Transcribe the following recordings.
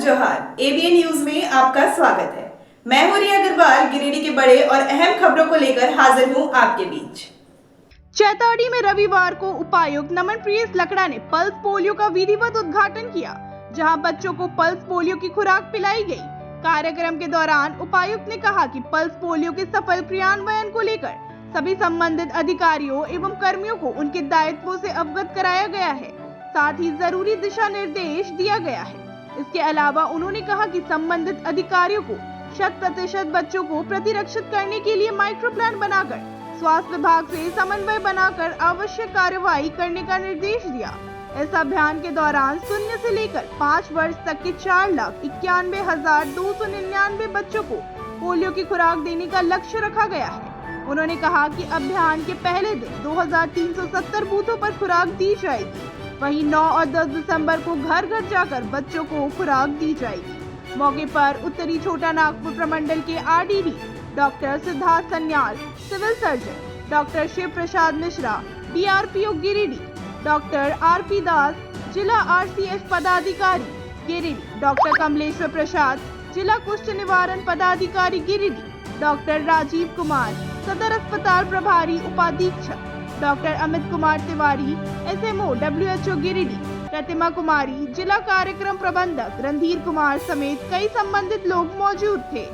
जोहार। ABN news में आपका स्वागत है। मैं हूं रिया अग्रवाल। गिरिडीह के बड़े और अहम खबरों को लेकर हाजिर हूं आपके बीच। चैताड़ी में रविवार को उपायुक्त नमन प्रियस लकड़ा ने पल्स पोलियो का विधिवत उद्घाटन किया, जहां बच्चों को पल्स पोलियो की खुराक पिलाई गई। कार्यक्रम के दौरान उपायुक्त ने कहा कि पल्स पोलियो के सफल क्रियान्वयन को लेकर सभी संबंधित अधिकारियों एवं कर्मियों को उनके दायित्वों से अवगत कराया गया है, साथ ही जरूरी दिशा निर्देश दिया गया है। इसके अलावा उन्होंने कहा कि संबंधित अधिकारियों को 100% बच्चों को प्रतिरक्षित करने के लिए माइक्रो प्लान बनाकर स्वास्थ्य विभाग से समन्वय बनाकर आवश्यक कार्यवाही करने का निर्देश दिया। इस अभियान के दौरान 0 से लेकर 5 वर्ष तक के 4,91,299 बच्चों को पोलियो की खुराक देने का लक्ष्य रखा गया है। उन्होंने कहा कि अभियान के पहले दिन 2370 बूथों पर खुराक दी जाएगी। वहीं 9 और 10 दिसंबर को घर घर जाकर बच्चों को खुराक दी जाएगी। मौके पर उत्तरी छोटा नागपुर प्रमंडल के RDD doctor Siddharth Sanyal, civil surgeon doctor Shiv Prasad Mishra, DRPO Giridih doctor RP Das, जिला आरसीएफ पदाधिकारी गिरिडीह डॉक्टर कमलेश्वर प्रसाद, जिला कुष्ठ निवारण पदाधिकारी गिरिडीह डॉक्टर राजीव कुमार, सदर अस्पताल प्रभारी उपाधीक्षक doctor Amit Kumar Tiwari, SMO WHO Giridih Pratima Kumari, जिला कार्यक्रम प्रबंधक रणधीर कुमार समेत कई संबंधित लोग मौजूद थे।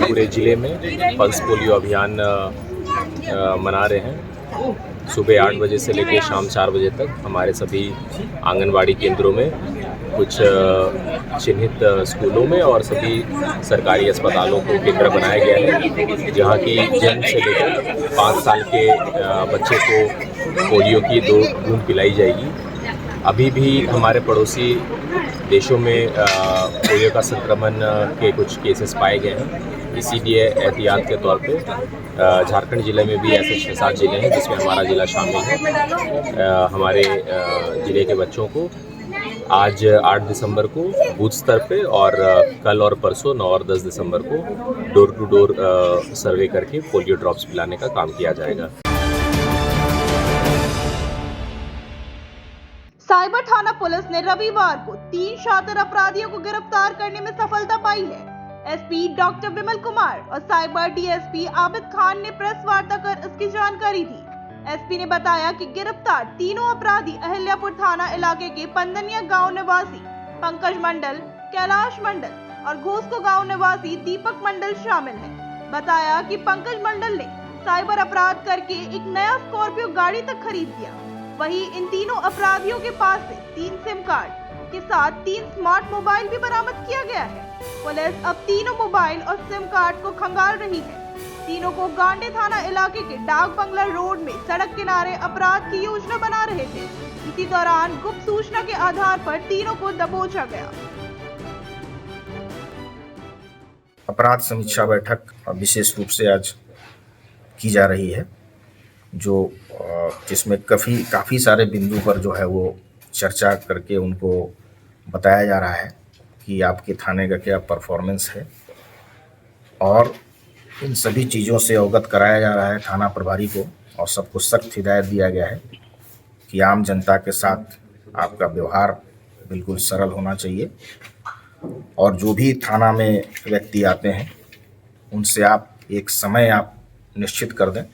पूरे ज़िले में पल्स पोलियो अभियान मना रहे हैं। सुबह 8 बजे से लेकर शाम 4 बजे तक हमारे सभी आंगनवाड़ी केंद्रों में, कुछ चिन्हित स्कूलों में और सभी सरकारी अस्पतालों को केंद्र बनाया गया है, जहां की जन्म से लेकर 5 साल के बच्चे को पोलियो की 2 बूंद पिलाई जाएगी। अभी भी हमारे पड़ोसी देशों में पोलियो का संक्रमण के कुछ केसेस पाए गए हैं। इसीलिए एहतियात के तौर पे झारखंड ज़िले में भी ऐसे 6-7 ज़िले हैं जिसमें हमारा ज़िला शामिल है। हमारे ज़िले के बच्चों को आज 8 दिसंबर को बूथ स्तर पे और कल और परसों 9 और 10 दिसंबर को डोर टू डोर सर्वे करके पोलियो ड्रॉप्स पिलाने का काम किया जाएगा। साइबर थाना पुलिस ने रविवार को 3 शातिर अपराधियों को गिरफ्तार करने में सफलता पाई है। एसपी डॉक्टर विमल कुमार और साइबर डीएसपी आबिद खान ने प्रेस वार्ता कर इसकी जानकारी दी। एसपी ने बताया कि गिरफ्तार तीनों अपराधी अहिल्यापुर थाना इलाके के पंदनिया गांव निवासी पंकज मंडल, कैलाश मंडल और घोसको गांव निवासी दीपक मंडल शामिल हैं। बताया कि पंकज मंडल ने साइबर अपराध करके एक नया स्कॉर्पियो गाड़ी तक खरीद दिया। वहीं इन तीनों अपराधियों के पास से 3 सिम कार्ड के साथ 3 स्मार्ट मोबाइल भी बरामद किया गया है। पुलिस अब तीनों मोबाइल और सिम कार्ड को खंगाल रही है। तीनों को गांडे थाना इलाके के डाक बंगला रोड में सड़क किनारे अपराध की योजना बना रहे थे। इसी दौरान गुप्त सूचना के आधार पर तीनों को दबोचा गया। अपराध समीक्षा बैठक विशेष रूप से आज की जा रही है, जो जिसमें काफ़ी सारे बिंदु पर जो है वो चर्चा करके उनको बताया जा रहा है कि आपके थाने का क्या परफॉर्मेंस है, और इन सभी चीज़ों से अवगत कराया जा रहा है थाना प्रभारी को, और सबको सख्त हिदायत दिया गया है कि आम जनता के साथ आपका व्यवहार बिल्कुल सरल होना चाहिए, और जो भी थाना में व्यक्ति आते हैं उनसे आप एक समय आप निश्चित कर दें,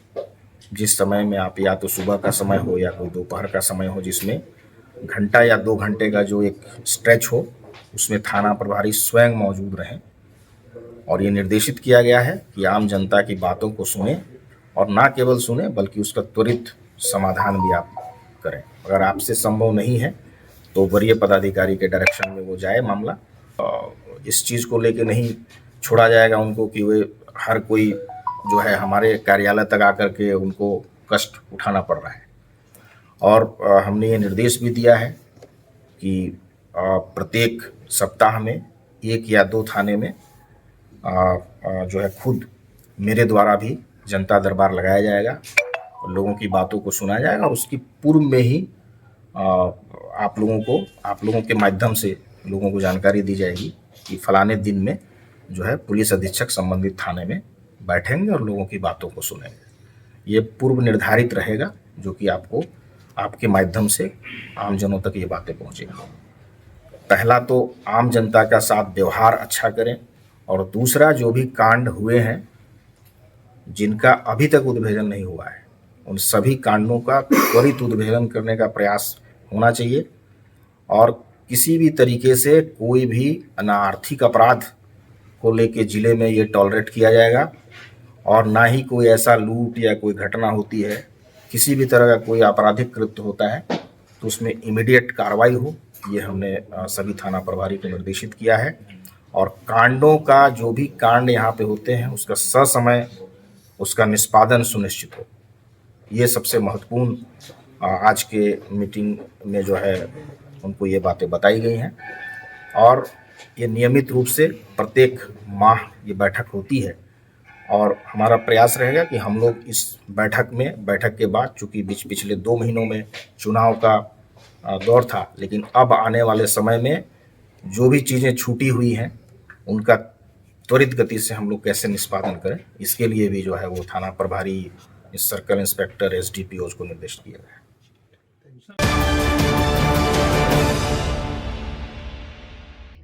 जिस समय में आप, या तो सुबह का समय हो या कोई दोपहर का समय हो, जिसमें घंटा या 2 घंटे का जो एक स्ट्रेच हो उसमें थाना प्रभारी स्वयं मौजूद रहें। और ये निर्देशित किया गया है कि आम जनता की बातों को सुने, और ना केवल सुने बल्कि उसका त्वरित समाधान भी आप करें। अगर आपसे संभव नहीं है तो वरीय पदाधिकारी के डायरेक्शन में वो जाए मामला। इस चीज़ को लेके नहीं छोड़ा जाएगा उनको कि वे हर कोई जो है हमारे कार्यालय तक आकर के उनको कष्ट उठाना पड़ रहा है। और हमने ये निर्देश भी दिया है कि प्रत्येक सप्ताह में 1 या 2 थाने में जो है खुद मेरे द्वारा भी जनता दरबार लगाया जाएगा और लोगों की बातों को सुना जाएगा और उसकी पूर्व में ही आप लोगों के माध्यम से लोगों को जानकारी दी जाएगी कि फलाने दिन में जो है पुलिस अधीक्षक संबंधित थाने में बैठेंगे और लोगों की बातों को सुनेंगे। ये पूर्व निर्धारित रहेगा जो कि आपको आपके माध्यम से आम जनों तक ये बातें पहुँचेंगी। पहला तो आम जनता का साथ व्यवहार अच्छा करें और दूसरा जो भी कांड हुए हैं जिनका अभी तक उद्भेदन नहीं हुआ है उन सभी कांडों का त्वरित उद्भेदन करने का प्रयास होना चाहिए और किसी भी तरीके से कोई भी अनार्थिक अपराध को लेके जिले में ये टॉलरेट किया जाएगा और ना ही कोई ऐसा लूट या कोई घटना होती है, किसी भी तरह का कोई आपराधिक कृत्य होता है तो उसमें इमीडिएट कार्रवाई हो। ये हमने सभी थाना प्रभारी को निर्देशित किया है और कांडों का जो भी कांड यहाँ पे होते हैं उसका ससमय उसका निष्पादन सुनिश्चित हो। ये सबसे महत्वपूर्ण आज के मीटिंग में जो है उनको ये बातें बताई गई हैं और ये नियमित रूप से प्रत्येक माह ये बैठक होती है और हमारा प्रयास रहेगा कि हम लोग इस बैठक के बाद, चूँकि पिछले 2 महीनों में चुनाव का दौर था, लेकिन अब आने वाले समय में जो भी चीज़ें छूटी हुई हैं उनका त्वरित गति से हम लोग कैसे निष्पादन करें, इसके लिए भी जो है वो थाना प्रभारी, सर्कल इंस्पेक्टर, SDPOs को निर्देश किया गया है।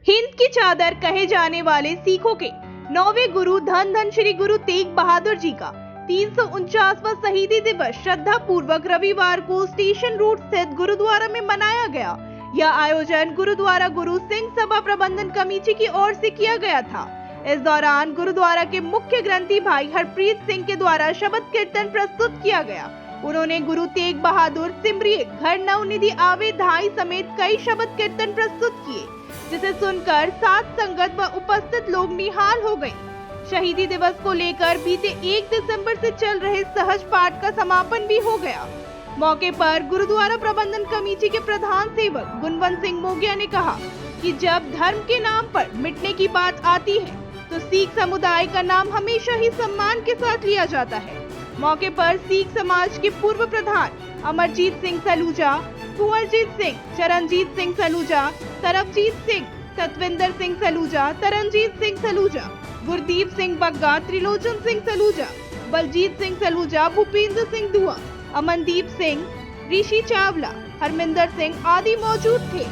हिंद की चादर कहे जाने वाले सिखों के 9वें गुरु धन धन श्री गुरु तेग बहादुर जी का 349वां शहीदी दिवस श्रद्धा पूर्वक रविवार को स्टेशन रोड स्थित गुरुद्वारा में मनाया गया। यह आयोजन गुरुद्वारा गुरु सिंह सभा प्रबंधन कमेटी की ओर से किया गया था। इस दौरान गुरुद्वारा के मुख्य ग्रंथी भाई हरप्रीत सिंह के द्वारा शबद कीर्तन प्रस्तुत किया गया। उन्होंने गुरु तेग बहादुर, सिमरिए, घर नवनिधि, आवे, धाई समेत कई शबद कीर्तन प्रस्तुत किए, जिसे सुनकर साथ संगत व उपस्थित लोग निहाल हो गए। शहीदी दिवस को लेकर बीते 1 दिसंबर से चल रहे सहज पाठ का समापन भी हो गया। मौके पर गुरुद्वारा प्रबंधन कमेटी के प्रधान सेवक गुणवंत सिंह मोगिया ने कहा कि जब धर्म के नाम पर मिटने की बात आती है तो सिख समुदाय का नाम हमेशा ही सम्मान के साथ लिया जाता है। मौके पर सिख समाज के पूर्व प्रधान अमरजीत सिंह सलूजा, कुंवरजीत सिंह, चरणजीत सिंह सलूजा, तरफजीत सिंह, सतविंदर सिंह सलूजा, तरनजीत सिंह सलूजा, गुरदीप सिंह बग्गा, त्रिलोचन सिंह सलूजा, बलजीत सिंह सलूजा, भूपेंद्र सिंह दुआ, अमनदीप सिंह, ऋषि चावला, हरमिंदर सिंह आदि मौजूद थे।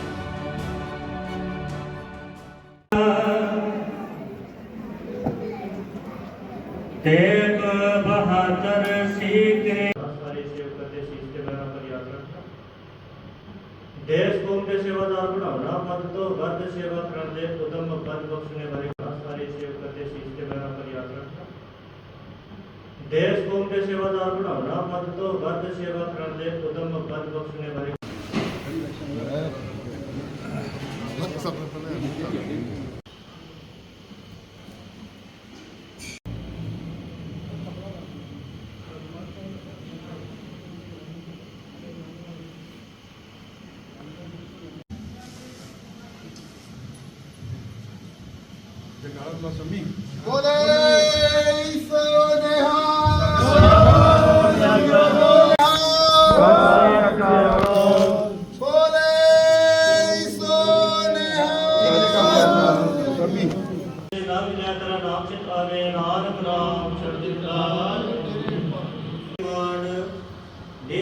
तेग बहादुर सीख देश कौम के सेवादार बनाना पद तो गद सेवा करन दे उदम पद बख्शने वाले सारे सेवक के शीश के बना पर याद रखना। देश कौम के सेवादार बनाना पद तो गद सेवा करन दे उदम पद बख्शने वाले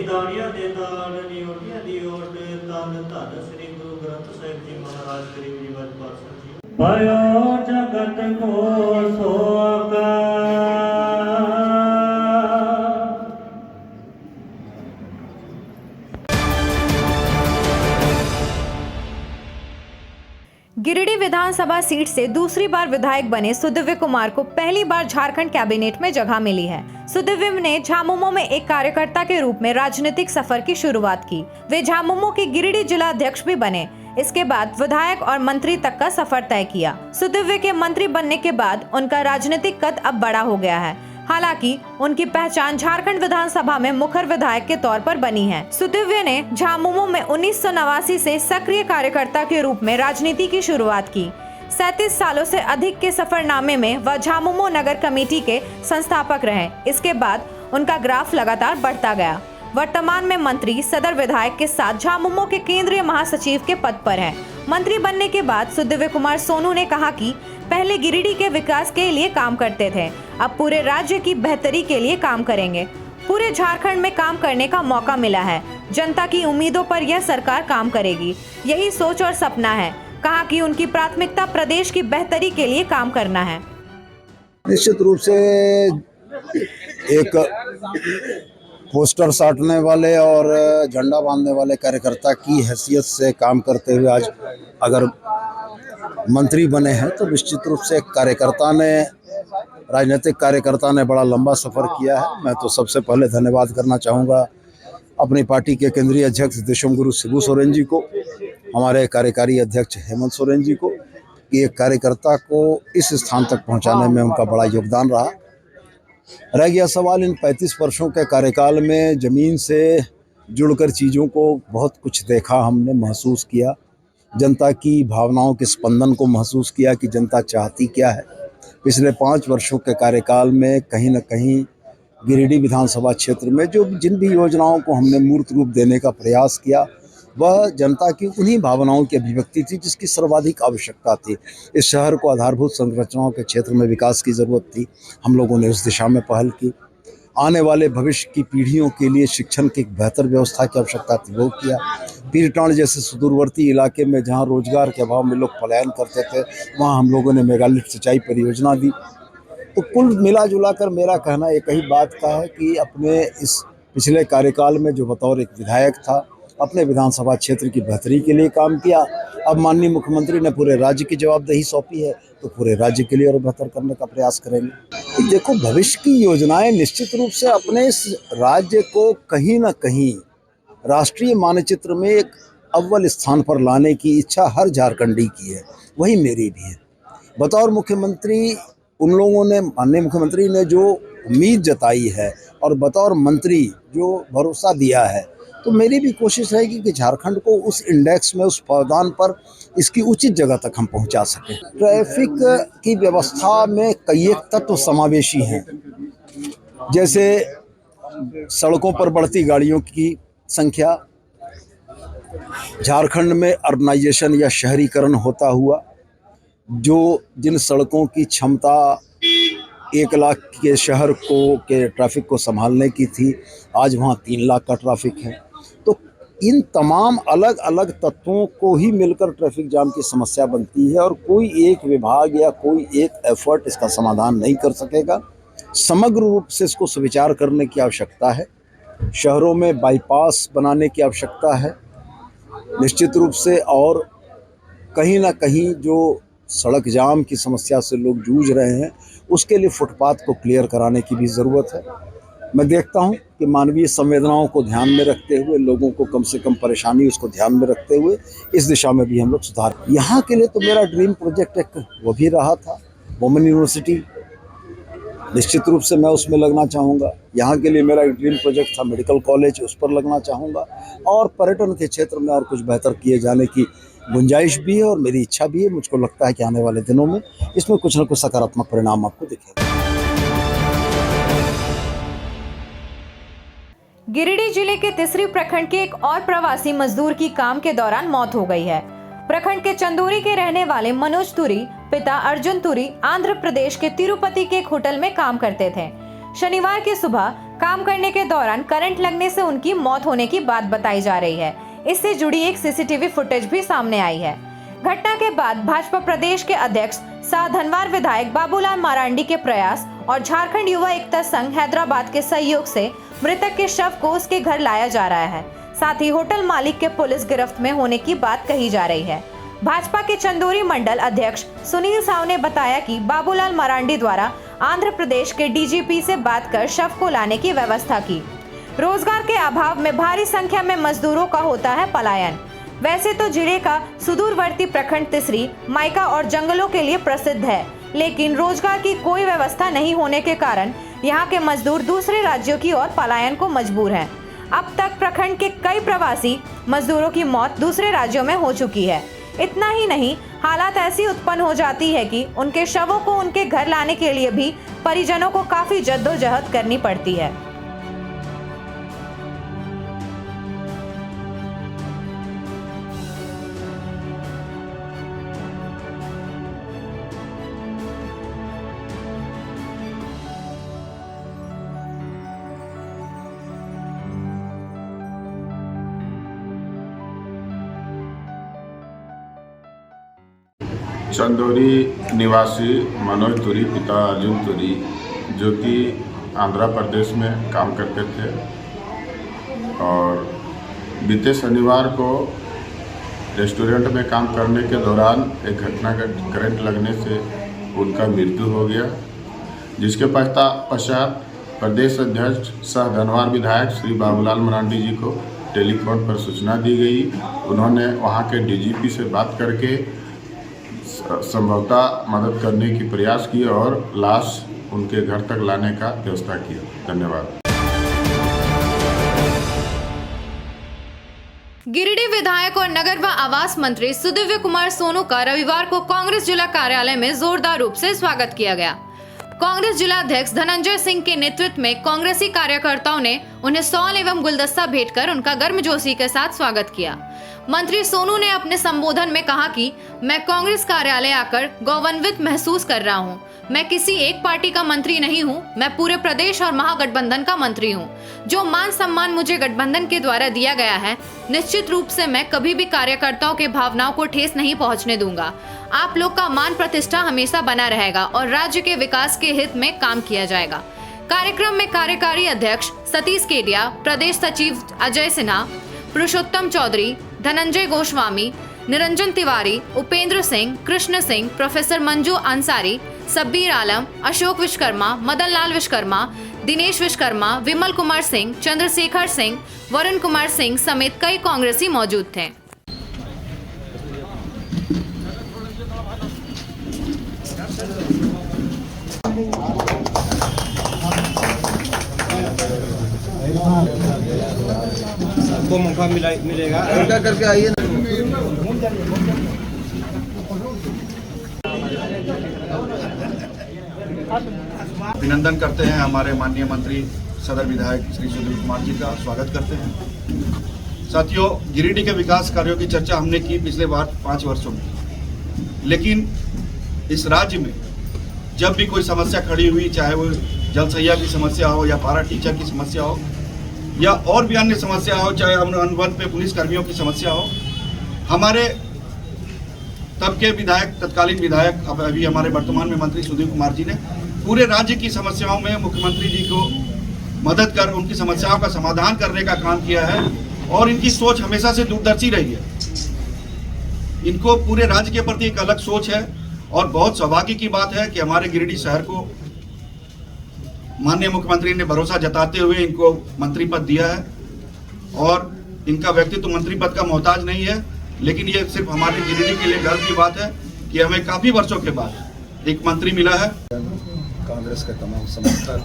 दानिया दे दान नियोटिया दी ओट तन धन श्री गुरु ग्रंथ साहिब जी महाराज करीब जी वत पातशाह जी भयो जगत को सोका गिरिडीह विधानसभा सीट से दूसरी बार विधायक बने सुदिव्य कुमार को पहली बार झारखंड कैबिनेट में जगह मिली है। सुदिव्य ने झामुमो में एक कार्यकर्ता के रूप में राजनीतिक सफर की शुरुआत की। वे झामुमो के गिरिडीह जिला अध्यक्ष भी बने। इसके बाद विधायक और मंत्री तक का सफर तय किया। सुदिव्य के मंत्री बनने के बाद उनका राजनीतिक कद अब बड़ा हो गया है। हालांकि उनकी पहचान झारखंड विधानसभा में मुखर विधायक के तौर पर बनी है। सुदिव्य ने झामुमो में 1989 से सक्रिय कार्यकर्ता के रूप में राजनीति की शुरुआत की। 37 सालों से अधिक के सफरनामे में वह झामुमो नगर कमेटी के संस्थापक रहे। इसके बाद उनका ग्राफ लगातार बढ़ता गया। वर्तमान में मंत्री सदर विधायक के साथ झामुमो के केंद्रीय महासचिव के पद पर हैं। मंत्री बनने के बाद सुदिव्य कुमार सोनू ने कहा कि पहले गिरिडीह के विकास के लिए काम करते थे, अब पूरे राज्य की बेहतरी के लिए काम करेंगे। पूरे झारखंड में काम करने का मौका मिला है। जनता की उम्मीदों पर यह सरकार काम करेगी, यही सोच और सपना है। कहा कि उनकी प्राथमिकता प्रदेश की बेहतरी के लिए काम करना है। निश्चित रूप से एक पोस्टर साटने वाले और झंडा बांधने वाले कार्यकर्ता की हैसियत से काम करते हुए आज अगर मंत्री बने हैं तो निश्चित रूप से राजनीतिक कार्यकर्ता ने बड़ा लंबा सफ़र किया है। मैं तो सबसे पहले धन्यवाद करना चाहूँगा अपनी पार्टी के केंद्रीय अध्यक्ष देशम शिबू सोरेन जी को, हमारे कार्यकारी अध्यक्ष हेमंत सोरेन जी को, कि एक कार्यकर्ता को इस स्थान तक पहुंचाने में उनका बड़ा योगदान रहा। रह गया सवाल इन 35 वर्षों के कार्यकाल में ज़मीन से जुड़कर चीज़ों को बहुत कुछ देखा, हमने महसूस किया, जनता की भावनाओं के स्पंदन को महसूस किया कि जनता चाहती क्या है। पिछले 5 वर्षों के कार्यकाल में कहीं न कहीं गिरिडीह विधानसभा क्षेत्र में जिन भी योजनाओं को हमने मूर्त रूप देने का प्रयास किया वह जनता की उन्हीं भावनाओं की अभिव्यक्ति थी जिसकी सर्वाधिक आवश्यकता थी। इस शहर को आधारभूत संरचनाओं के क्षेत्र में विकास की ज़रूरत थी। हम लोगों ने उस दिशा में पहल की। आने वाले भविष्य की पीढ़ियों के लिए शिक्षण की एक बेहतर व्यवस्था की आवश्यकता थी, वो किया। पीरटांड जैसे सुदूरवर्ती इलाके में जहाँ रोजगार के अभाव में लोग पलायन करते थे वहाँ हम लोगों ने मेगालिफ्ट सिंचाई परियोजना दी। तो कुल मिला जुला कर मेरा कहना एक ही बात का है कि अपने इस पिछले कार्यकाल में जो बतौर एक विधायक था अपने विधानसभा क्षेत्र की बेहतरी के लिए काम किया। अब माननीय मुख्यमंत्री ने पूरे राज्य की जवाबदेही सौंपी है तो पूरे राज्य के लिए और बेहतर करने का प्रयास करेंगे। देखो, भविष्य की योजनाएं निश्चित रूप से अपने इस राज्य को कहीं ना कहीं राष्ट्रीय मानचित्र में एक अव्वल स्थान पर लाने की इच्छा हर झारखंडी की है, वही मेरी भी है। बतौर मुख्यमंत्री उन लोगों ने, माननीय मुख्यमंत्री ने जो उम्मीद जताई है और बतौर मंत्री जो भरोसा दिया है, तो मेरी भी कोशिश रहेगी कि झारखंड को उस इंडेक्स में, उस पावदान पर इसकी उचित जगह तक हम पहुंचा सकें। ट्रैफिक की व्यवस्था में कई एक तत्व समावेशी हैं, जैसे सड़कों पर बढ़ती गाड़ियों की संख्या, झारखंड में अर्बनाइजेशन या शहरीकरण होता हुआ जिन सड़कों की क्षमता 1 लाख के शहर के ट्रैफिक को संभालने की थी, आज वहाँ 3 लाख का ट्रैफिक है। तो इन तमाम अलग अलग तत्वों को ही मिलकर ट्रैफिक जाम की समस्या बनती है और कोई एक विभाग या कोई एक एफर्ट इसका समाधान नहीं कर सकेगा। समग्र रूप से इसको सुविचार करने की आवश्यकता है। शहरों में बाईपास बनाने की आवश्यकता है निश्चित रूप से, और कहीं ना कहीं जो सड़क जाम की समस्या से लोग जूझ रहे हैं उसके लिए फुटपाथ को क्लियर कराने की भी ज़रूरत है। मैं देखता हूं कि मानवीय संवेदनाओं को ध्यान में रखते हुए, लोगों को कम से कम परेशानी उसको ध्यान में रखते हुए इस दिशा में भी हम लोग सुधार। यहाँ के लिए तो मेरा ड्रीम प्रोजेक्ट एक वो भी रहा था, वुमेन यूनिवर्सिटी। निश्चित रूप से मैं उसमें लगना चाहूँगा। यहाँ के लिए मेरा एक ड्रीम प्रोजेक्ट था मेडिकल कॉलेज, उस पर लगना चाहूँगा। और पर्यटन के क्षेत्र में और कुछ बेहतर किए जाने की गुंजाइश भी है और मेरी इच्छा भी है। मुझको लगता है कि आने वाले दिनों में इसमें कुछ न कुछ सकारात्मक परिणाम आपको दिखेगा। गिरिडीह जिले के तिसरी प्रखंड के एक और प्रवासी मजदूर की काम के दौरान मौत हो गई है। प्रखंड के चंदोरी के रहने वाले मनोज तुरी पिता अर्जुन तुरी आंध्र प्रदेश के तिरुपति के एक होटल में काम करते थे। शनिवार की सुबह काम करने के दौरान करंट लगने से उनकी मौत होने की बात बताई जा रही है। इससे जुड़ी एक सीसीटीवी फुटेज भी सामने आई है। घटना के बाद भाजपा प्रदेश के अध्यक्ष सह धनवार विधायक बाबूलाल मरांडी के प्रयास और झारखंड युवा एकता संघ हैदराबाद के सहयोग से मृतक के शव को उसके घर लाया जा रहा है। साथ ही होटल मालिक के पुलिस गिरफ्त में होने की बात कही जा रही है। भाजपा के चंदोरी मंडल अध्यक्ष सुनील साव ने बताया कि बाबूलाल मरांडी द्वारा आंध्र प्रदेश के डीजीपी से बात कर शव को लाने की व्यवस्था की। रोजगार के अभाव में भारी संख्या में मजदूरों का होता है पलायन। वैसे तो जिले का सुदूरवर्ती प्रखंड तिसरी माइका और जंगलों के लिए प्रसिद्ध है, लेकिन रोजगार की कोई व्यवस्था नहीं होने के कारण यहाँ के मजदूर दूसरे राज्यों की ओर पलायन को मजबूर हैं। अब तक प्रखंड के कई प्रवासी मजदूरों की मौत दूसरे राज्यों में हो चुकी है। इतना ही नहीं, हालात ऐसी उत्पन्न हो जाती है कि उनके शवों को उनके घर लाने के लिए भी परिजनों को काफी जद्दोजहद करनी पड़ती है। चंदोरी निवासी मनोज तुरी पिता अर्जुन तुरी, जो कि आंध्र प्रदेश में काम करते थे और बीते शनिवार को रेस्टोरेंट में काम करने के दौरान एक घटना करंट लगने से उनका मृत्यु हो गया, जिसके पश्चात प्रदेश अध्यक्ष सह धनवार विधायक श्री बाबूलाल मरांडी जी को टेलीफोन पर सूचना दी गई। उन्होंने वहां के डीजीपी से बात करके संभवतः मदद करने की प्रयास किया और लाश उनके घर तक लाने का व्यवस्था किया। धन्यवाद। गिरिडीह विधायक और नगर व आवास मंत्री सुदिव्य कुमार सोनू का रविवार को कांग्रेस जिला कार्यालय में जोरदार रूप से स्वागत किया गया। कांग्रेस जिला अध्यक्ष धनंजय सिंह के नेतृत्व में कांग्रेसी कार्यकर्ताओं ने उन्हें शॉल एवं गुलदस्ता भेंट कर उनका गर्मजोशी के साथ स्वागत किया। मंत्री सोनू ने अपने संबोधन में कहा कि मैं कांग्रेस कार्यालय आकर गौरवान्वित महसूस कर रहा हूं। मैं किसी एक पार्टी का मंत्री नहीं हूं, मैं पूरे प्रदेश और महागठबंधन का मंत्री हूं। जो मान सम्मान मुझे गठबंधन के द्वारा दिया गया है, निश्चित रूप से मैं कभी भी कार्यकर्ताओं के भावनाओं को ठेस नहीं पहुंचने दूंगा। आप लोग का मान प्रतिष्ठा हमेशा बना रहेगा और राज्य के विकास के हित में काम किया जाएगा। कार्यक्रम में कार्यकारी अध्यक्ष सतीश केडिया, प्रदेश सचिव अजय सिन्हा, पुरुषोत्तम चौधरी, धनंजय गोस्वामी, निरंजन तिवारी, उपेंद्र सिंह, कृष्ण सिंह, प्रोफेसर मंजू अंसारी, सब्बीर आलम, अशोक विश्वकर्मा, मदन लाल विश्वकर्मा, दिनेश विश्वकर्मा, विमल कुमार सिंह, चंद्रशेखर सिंह, वरुण कुमार सिंह समेत कई कांग्रेसी मौजूद थे। सबको मौका मिलेगा करके आइए। अभिनंदन करते हैं हमारे माननीय मंत्री सदर विधायक श्री सुदिव्य कुमार जी का स्वागत करते हैं। साथियों, गिरिडीह के विकास कार्यों की चर्चा हमने की पिछले 5 वर्षों में, लेकिन इस राज्य में जब भी कोई समस्या खड़ी हुई, चाहे वो जलसैया की समस्या हो या पारा टीचर की समस्या हो या और भी अन्य समस्या हो, चाहे अनुबंध पे पुलिस कर्मियों की समस्या हो, हमारे तब के विधायक, तत्कालीन विधायक, अब अभी हमारे वर्तमान में मंत्री सुदिव्य कुमार जी ने पूरे राज्य की समस्याओं में मुख्यमंत्री जी को मदद कर उनकी समस्याओं का समाधान करने का काम किया है और इनकी सोच हमेशा से दूरदर्शी रही है। इनको पूरे राज्य के प्रति एक अलग सोच है और बहुत सौभाग्य की बात है कि हमारे गिरिडीह शहर को माननीय मुख्यमंत्री ने भरोसा जताते हुए इनको मंत्री पद दिया है और इनका व्यक्तित्व मंत्री पद का मोहताज नहीं है, लेकिन ये सिर्फ हमारे गिरिडीह के लिए गर्व की बात है कि हमें काफ़ी वर्षों के बाद एक मंत्री मिला है। कांग्रेस के तमाम समर्थक,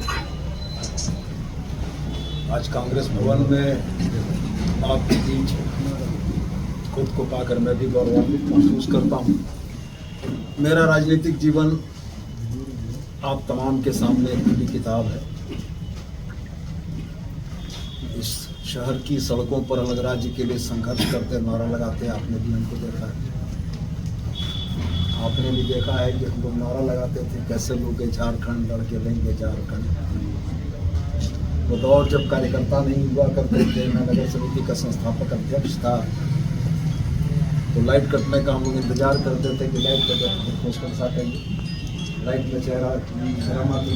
आज कांग्रेस भवन में आपके बीच खुद को पाकर मैं भी गौरवान्वित महसूस करता हूँ। मेरा राजनीतिक जीवन आप तमाम के सामने एक खुली किताब है। इस शहर की सड़कों पर अलग राज्य के लिए संघर्ष करते, नारा लगाते आपने भी हमको देखा है। आपने भी देखा है कि हम लोग नारा लगाते थे, कैसे लोग झारखंड लड़के लेंगे झारखंड। वो दौर जब कार्यकर्ता नहीं हुआ करते थे, मैं नगर समिति का संस्थापक अध्यक्ष था, तो लाइट कटने का हम लोग इंतजार करते थे कि लाइट कटे तो पोस्टर साटेंगे, लाइट में चेहरा शर्म आती।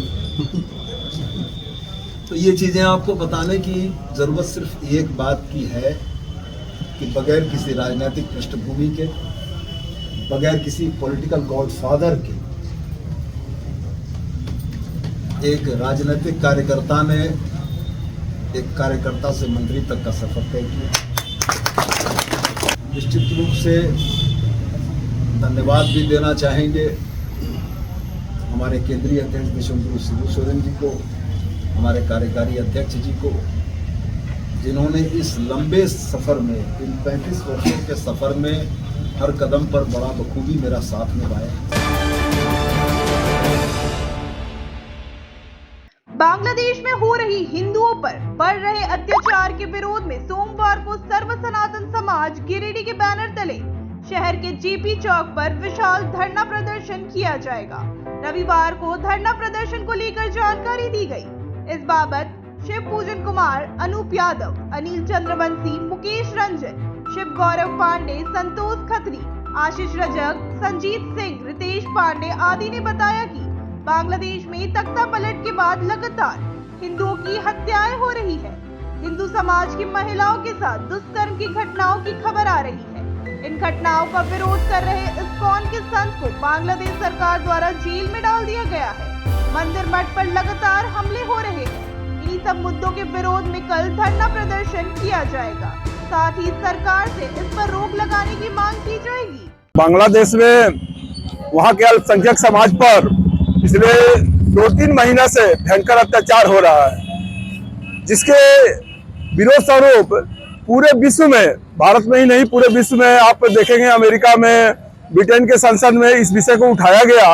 तो ये चीज़ें आपको बताने की ज़रूरत सिर्फ एक बात की है कि बगैर किसी राजनीतिक पृष्ठभूमि के बगैर किसी पॉलिटिकल गॉडफादर के एक राजनीतिक कार्यकर्ता ने एक कार्यकर्ता से मंत्री तक का सफर तय किया। निश्चित रूप से धन्यवाद भी देना चाहेंगे हमारे केंद्रीय अध्यक्ष देशम गुरु शिबू सोरेन जी को, हमारे कार्यकारी अध्यक्ष जी को, जिन्होंने इस लंबे सफर में, इन 35 वर्षों के सफर में हर कदम पर बड़ा बखूबी मेरा साथ निभाया। बांग्लादेश में हो रही हिंदुओं पर बढ़ रहे अत्याचार के विरोध में सोमवार को सर्व सनातन समाज गिरिडीह के बैनर तले शहर के जेपी चौक पर विशाल धरना प्रदर्शन किया जाएगा। रविवार को धरना प्रदर्शन को लेकर जानकारी दी गई। इस बाबत शिव पूजन कुमार, अनूप यादव, अनिल चंद्रवंशी, मुकेश रंजन, शिव गौरव पांडे, संतोष खत्री, आशीष रजक, संजीत सिंह, रितेश पांडे आदि ने बताया कि बांग्लादेश में तख्ता पलट के बाद लगातार हिंदुओं की हत्याएं हो रही है। हिंदू समाज की महिलाओं के साथ दुष्कर्म की घटनाओं की खबर आ रही है। इन घटनाओं का विरोध कर रहे इस्कॉन के संत को बांग्लादेश सरकार द्वारा जेल में डाल दिया गया है। मंदिर मठ पर लगातार हमले हो रहे हैं। इन्हीं सब मुद्दों के विरोध में कल धरना प्रदर्शन किया जाएगा। साथ ही सरकार से इस पर रोक लगाने की मांग की जाएगी। बांग्लादेश में वहाँ के अल्पसंख्यक समाज पर पिछले 2-3 महीना से भयंकर अत्याचार हो रहा है, जिसके विरोध स्वरूप पूरे विश्व में, भारत में ही नहीं पूरे विश्व में आप देखेंगे, अमेरिका में, ब्रिटेन के संसद में इस विषय को उठाया गया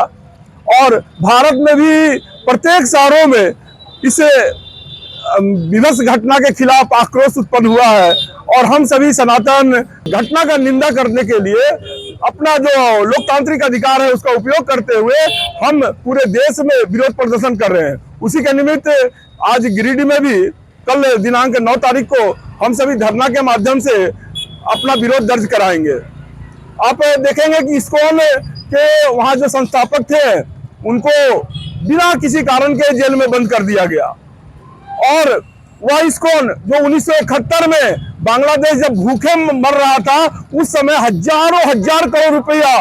और भारत में भी प्रत्येक शहरों में इस विवश घटना के खिलाफ आक्रोश उत्पन्न हुआ है। और हम सभी सनातन घटना का निंदा करने के लिए अपना जो लोकतांत्रिक अधिकार है उसका उपयोग करते हुए हम पूरे देश में विरोध प्रदर्शन कर रहे हैं। उसी के निमित्त आज गिरिडीह में भी कल दिनांक 9 तारीख को हम सभी धरना के माध्यम से अपना विरोध दर्ज कराएंगे। आप देखेंगे कि इस्कॉन के वहाँ जो संस्थापक थे उनको बिना किसी कारण के जेल में बंद कर दिया गया और वह इस्कॉन जो 1971 में बांग्लादेश जब भूखे मर रहा था उस समय हजार करोड़ रुपया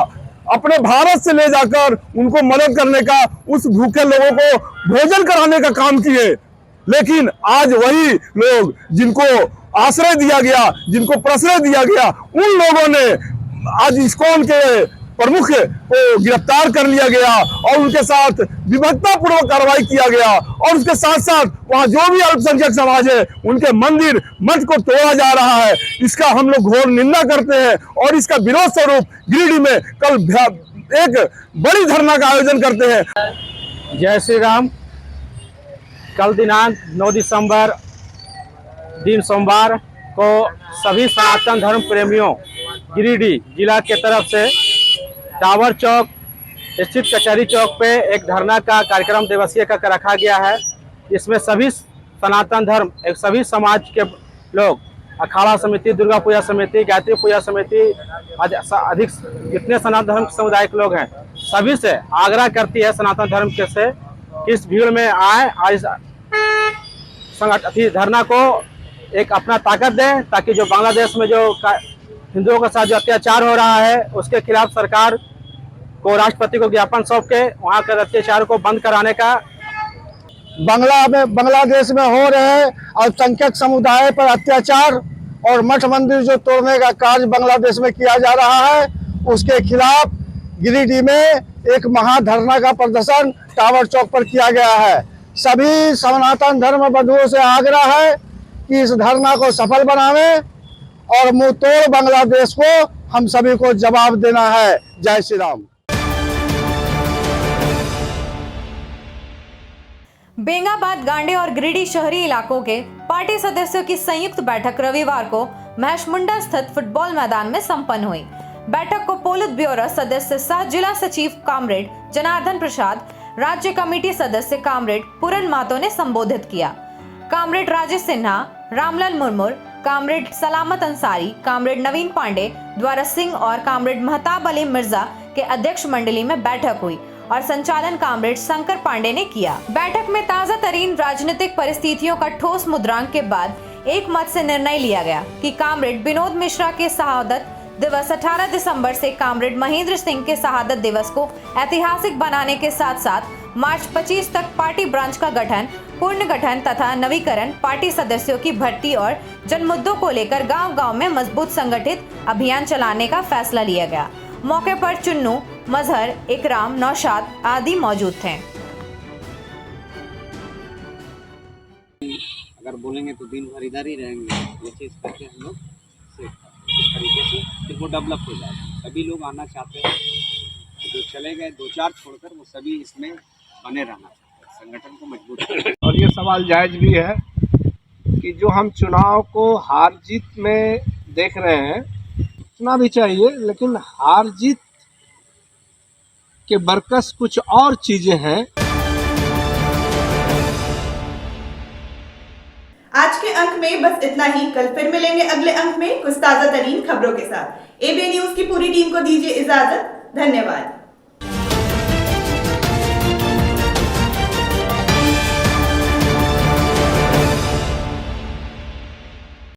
अपने भारत से ले जाकर उनको मदद करने का, उस भूखे लोगों को भोजन कराने का काम किए। लेकिन आज वही लोग जिनको आश्रय दिया गया, जिनको प्रश्रय दिया गया, उन लोगों ने आज इस्कॉन के प्रमुख को गिरफ्तार कर लिया गया और उनके साथ विभत्तापूर्वक कार्रवाई किया गया और उसके साथ साथ वहाँ जो भी अल्पसंख्यक समाज है उनके मंदिर मठ को तोड़ा जा रहा है। इसका हम लोग घोर निंदा करते हैं और इसका विरोध स्वरूप गिरिडीह में कल एक बड़ी धरना का आयोजन करते हैं। जय श्री राम। कल दिनांक 9 दिसंबर दिन सोमवार को सभी सनातन धर्म प्रेमियों गिरिडीह जिला के तरफ से टावर चौक स्थित कचहरी चौक पे एक धरना का कार्यक्रम दिवसीय का रखा गया है। इसमें सभी सनातन धर्म, सभी समाज के लोग, अखाड़ा समिति, दुर्गा पूजा समिति, गायत्री पूजा समिति, अधिक जितने सनातन धर्म समुदाय के लोग हैं सभी से आग्रह करती है सनातन धर्म के से कि इस भीड़ में आए, आज धरना को एक अपना ताकत दें ताकि जो बांग्लादेश में जो हिंदुओं के साथ जो अत्याचार हो रहा है उसके खिलाफ सरकार को, राष्ट्रपति को ज्ञापन सौंप के वहाँ के अत्याचार को बंद कराने का। बांग्लादेश में हो रहे अल्पसंख्यक समुदाय पर अत्याचार और मठ मंदिर जो तोड़ने का कार्य बांग्लादेश में किया जा रहा है उसके खिलाफ गिरिडीह में एक महाधरना का प्रदर्शन टावर चौक पर किया गया है। सभी सनातन धर्म बंधुओं से आग्रह है कि इस धरना को सफल बनावें और मुंह तोड़ बांग्लादेश को हम सभी को जवाब देना है। जय श्री राम। बेंगाबाद, गांडे और गिरिडीह शहरी इलाकों के पार्टी सदस्यों की संयुक्त बैठक रविवार को महशमुंडा स्थित फुटबॉल मैदान में संपन्न हुई। बैठक को पोलित ब्यूरो सदस्य सह जिला सचिव कामरेड जनार्दन प्रसाद, राज्य कमेटी सदस्य कामरेड पूरन मातो ने संबोधित किया। कामरेड राजेश सिन्हा, रामलाल मुर्मू, कामरेड सलामत अंसारी, कामरेड नवीन पांडे, द्वारा सिंह और कामरेड महताब अली मिर्जा के अध्यक्ष मंडली में बैठक हुई और संचालन कामरेड शंकर पांडे ने किया। बैठक में ताजा तरीन राजनीतिक परिस्थितियों का ठोस मुद्रांक के बाद एक मत से निर्णय लिया गया कि कामरेड विनोद मिश्रा के शहादत दिवस 18 दिसंबर से कामरेड महेंद्र सिंह के शहादत दिवस को ऐतिहासिक बनाने के साथ साथ मार्च 25 तक पार्टी ब्रांच का गठन, पुनर्गठन तथा नवीकरण, पार्टी सदस्यों की भर्ती और जन मुद्दों को लेकर गांव-गांव में मजबूत संगठित अभियान चलाने का फैसला लिया गया। मौके पर चुन्नू, मजहर, इकराम, नौशाद आदि मौजूद थे। अगर बोलेंगे तो दिन भर इधर ही रहेंगे, ये चीज़ करके हम लोग इस तरीके से फिर वो डेवलप हो जाएगा। सभी लोग आना चाहते हैं, जो चले गए 2-4 छोड़कर वो सभी इसमें बने रहना चाहते हैं, संगठन को मजबूत करना। और ये सवाल जायज़ भी है कि जो हम चुनाव को हार जीत में देख रहे हैं, चुनाव भी चाहिए, लेकिन हार जीत के बरकस कुछ और चीज़ें हैं। आज के अंक में बस इतना ही। कल फिर मिलेंगे अगले अंक में कुछ ताजा तरीन खबरों के साथ। एबीएन न्यूज की पूरी टीम को दीजिए इजाजत। धन्यवाद।